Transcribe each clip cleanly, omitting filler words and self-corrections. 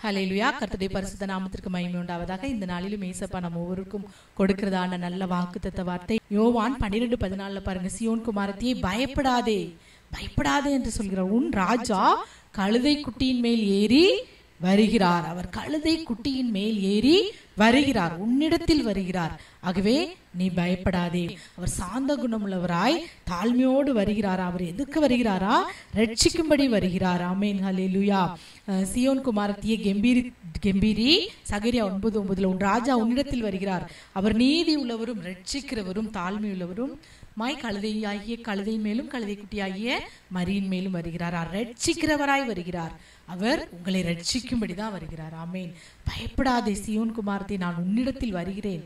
ஹல்லேலூயா. கர்த்தருடைய பரிசுத்த நாமத்திற்கு மகிமை உண்டாவதாக. இந்த நாளிலும் ஏசப்பா நம்ம ஒவ்வொருக்கும் கொடுக்கிறதான நல்ல வாக்குத்தத்த வார்த்தை யோவான் 12:14 பாருங்க. சீயோன் குமாரத்தியே பயப்படாதே, பயப்படாதே என்று சொல்கிறார். உன் ராஜா கழுதை குட்டியின் மேல் ஏறி வருகிறார். அவர் கழுதை குட்டியின் மேல் ஏறி வருகிறார், உன்னிடத்தில் வருகிறார். ஆகவே நீ பயப்படாதே. அவர் சாந்த குணமுள்ளவராய் தாழ்மையோடு வருகிறாரா? அவர் எதுக்கு வருகிறாரா? ரட்சிக்கும்படி வருகிறார். ஆமென், ஹல்லேலூயா. சீயோன் குமாரத்தியே கெம்பீரி. சகரியா 9:9 உன் ராஜா உன்னிடத்தில் வருகிறார். அவர் நீதி உள்ளவரும் ரட்சிக்கிறவரும் தாழ்மை உள்ளவரும் கழுதையாகிய கழுதை மேலும் கழுதை குட்டியாகிய மரியின் மேலும் வருகிறார். ரட்சிக்கிறவராய் வருகிறார். அவர் உங்களை ரட்சிக்கும்படிதான் வருகிறார். ஆமேன். பயப்படாதே சீயோன் குமாரத்தை, நான் உன்னிடத்தில் வருகிறேன்.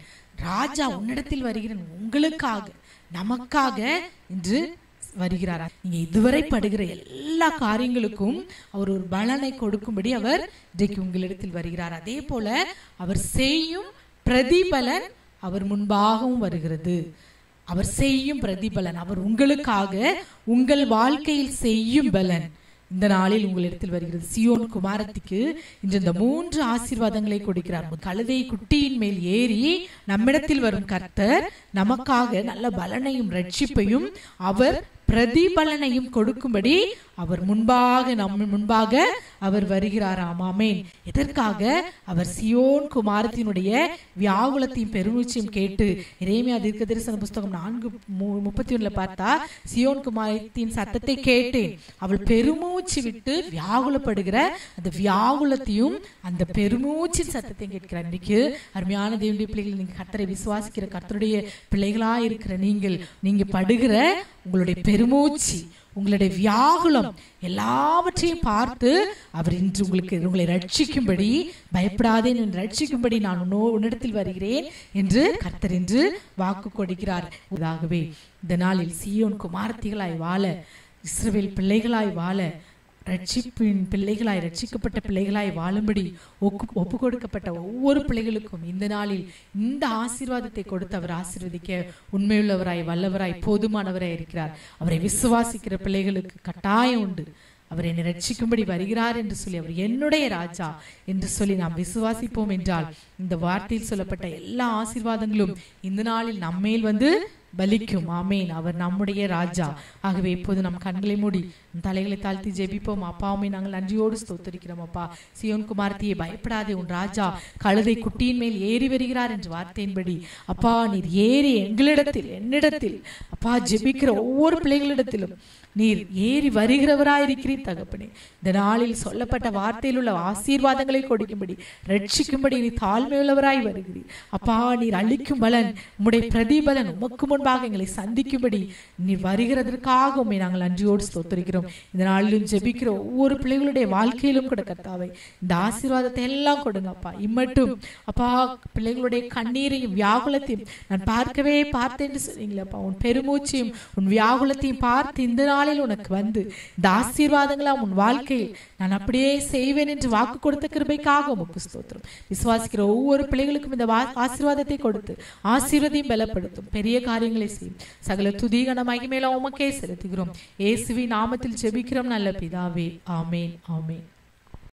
ராஜா உன்னிடத்தில் வருகிறேன், உங்களுக்காக நமக்காக என்று வருகிறார். நீங்க இதுவரை படுகிற எல்லா காரியங்களுக்கும் அவர் ஒரு பலனை கொடுக்கும்படி அவர் இன்றைக்கு உங்களிடத்தில் வருகிறார். அதே போல அவர் செய்யும் பிரதிபலன் அவர் முன்பாகவும் வருகிறது. அவர் செய்யும் பிரதிபலன், அவர் உங்களுக்காக உங்கள் வாழ்க்கையில் செய்யும் பலன் இந்த நாளில் உங்களிடத்தில் வருகிறது. சீயோன் குமாரத்திக்கு இன்று இந்த 3 ஆசீர்வாதங்களை கொடுக்கிறார். கழுதை குட்டியின் மேல் ஏறி நம்மிடத்தில் வரும் கர்த்தர் நமக்காக நல்ல பலனையும் ரட்சிப்பையும் அவர் பிரதிபலனையும் கொடுக்கும்படி அவர் முன்பாக அவர் வருகிறாராம். ஆமென். எதற்காக? அவர் சீயோன் குமாரத்தினுடைய வியாகுலத்தையும் பெருமூச்சையும் கேட்டு, எரேமியா தீர்க்கதரிசன புஸ்தகம் 4:31 பார்த்தா, சீயோன் குமாரத்தின் சத்தத்தை கேட்டேன், அவள் பெருமூச்சு விட்டு வியாகுலப்படுகிற அந்த வியாகுலத்தையும் அந்த பெருமூச்சின் சத்தத்தையும் கேட்கிறார். இன்னைக்கு அருமையான தேவனுடைய பிள்ளைகள், நீங்க கர்த்தரை விசுவாசிக்கிற கர்த்தருடைய பிள்ளைகளா இருக்கிற நீங்க படுகிற உங்களுடைய பெருமூச்சு, உங்களுடைய வியாகுலம் எல்லாவற்றையும் பார்த்து அவர் இன்று உங்களை ரட்சிக்கும்படி, பயப்படாதே ரட்சிக்கும்படி நான் உன்னிடத்தில் வருகிறேன் என்று கர்த்தர் என்று வாக்கு கொடுக்கிறார். ஆகவே இந்த நாளில் சீயோன் குமாரத்திகளாய் வாழ, இஸ்ரவேல் பிள்ளைகளாய் வாழ, ரட்சிப்பின் பிள்ளைகளாய் ரட்சிக்கப்பட்ட பிள்ளைகளாய் வாழும்படி ஒப்பு கொடுக்கப்பட்ட ஒவ்வொரு பிள்ளைகளுக்கும் இந்த நாளில் இந்த ஆசீர்வாதத்தை கொடுத்து அவர் ஆசீர்வதிக்க உண்மையுள்ளவராய் வல்லவராய் போதுமானவராய் இருக்கிறார். அவரை விசுவாசிக்கிற பிள்ளைகளுக்கு கட்டாயம் உண்டு. அவர் என்னை ரட்சிக்கும்படி வருகிறார் என்று சொல்லி, அவர் என்னுடைய ராஜா என்று சொல்லி நாம் விசுவாசிப்போம் என்றால் இந்த வார்த்தையில் சொல்லப்பட்ட எல்லா ஆசீர்வாதங்களும் இந்த நாளில் நம்மேல் வந்து பலிக்கும். ஆமேன். அவர் நம்முடைய ராஜா. ஆகவே இப்போது நம் கண்களை மூடி தலைகளை தாழ்த்தி ஜெபிப்போம். அப்பாவுமே நாங்கள் நன்றியோடு ஸ்தோத்திரிக்கிறோம். அப்பா, சீயோன் குமாரத்தியை பயப்படாதே, உன் ராஜா கழுதை குட்டியின் மேல் ஏறி வருகிறார் என்ற வார்த்தையின்படி அப்பா நீர் ஏறி என்னிடத்தில் அப்பா ஜெபிக்கிற ஒவ்வொரு பிள்ளைகளிடத்திலும் நீர் ஏறி வருகிறவராயிருக்கிறீர் தகப்பனே. இந்த நாளில் சொல்லப்பட்ட வார்த்தையில் உள்ள ஆசீர்வாதங்களை கொடுக்கும்படி, ரட்சிக்கும்படி நீ தாழ்மையுள்ளவராய் வருகிறீர். அப்பா நீர் அளிக்கும் பலன், உம்முடைய பிரதிபலன் உமக்கு முன்பாக எங்களை சந்திக்கும்படி நீர் வருகிறதற்காக உம்மை நாங்கள் நன்றியோடு ஸ்தோத்திரிக்கிறோம். இந்த நாளிலும் ஜெபிக்கிற ஒவ்வொரு பிள்ளைகளுடைய வாழ்க்கையிலும் கூட கர்த்தாவே இந்த ஆசீர்வாதத்தை எல்லாம் கொடுங்க அப்பா. இம்மட்டும் அப்பா பிள்ளைகளுடைய கண்ணீரையும் வியாகுலத்தையும் நான் பார்த்தேன் என்று சொன்னீங்களே அப்பா. உன் பெருமூச்சையும் உன் வியாகுலத்தையும் பார்த்து இந்த நாளில் உனக்கு வந்து இந்த ஆசீர்வாதங்களாம் உன் வாழ்க்கையில் நான் அப்படியே செய்வேன் என்று வாக்கு கொடுத்த கிருபைக்காக உமக்கு ஸ்தோத்திரம். விசுவாசிக்கிற ஒவ்வொரு பிள்ளைகளுக்கும் இந்த ஆசீர்வாதத்தை கொடுத்து ஆசீர்வாதத்தையும் பலப்படுத்தும், பெரிய காரியங்களை செய்யும். சகல துதி கன மகிமையில உமக்கே செலுத்துகிறோம். இயேசுவின் நாமத்தில் ஜெபிக்கிறோம் நல்ல பிதாவே. ஆமேன், ஆமேன்.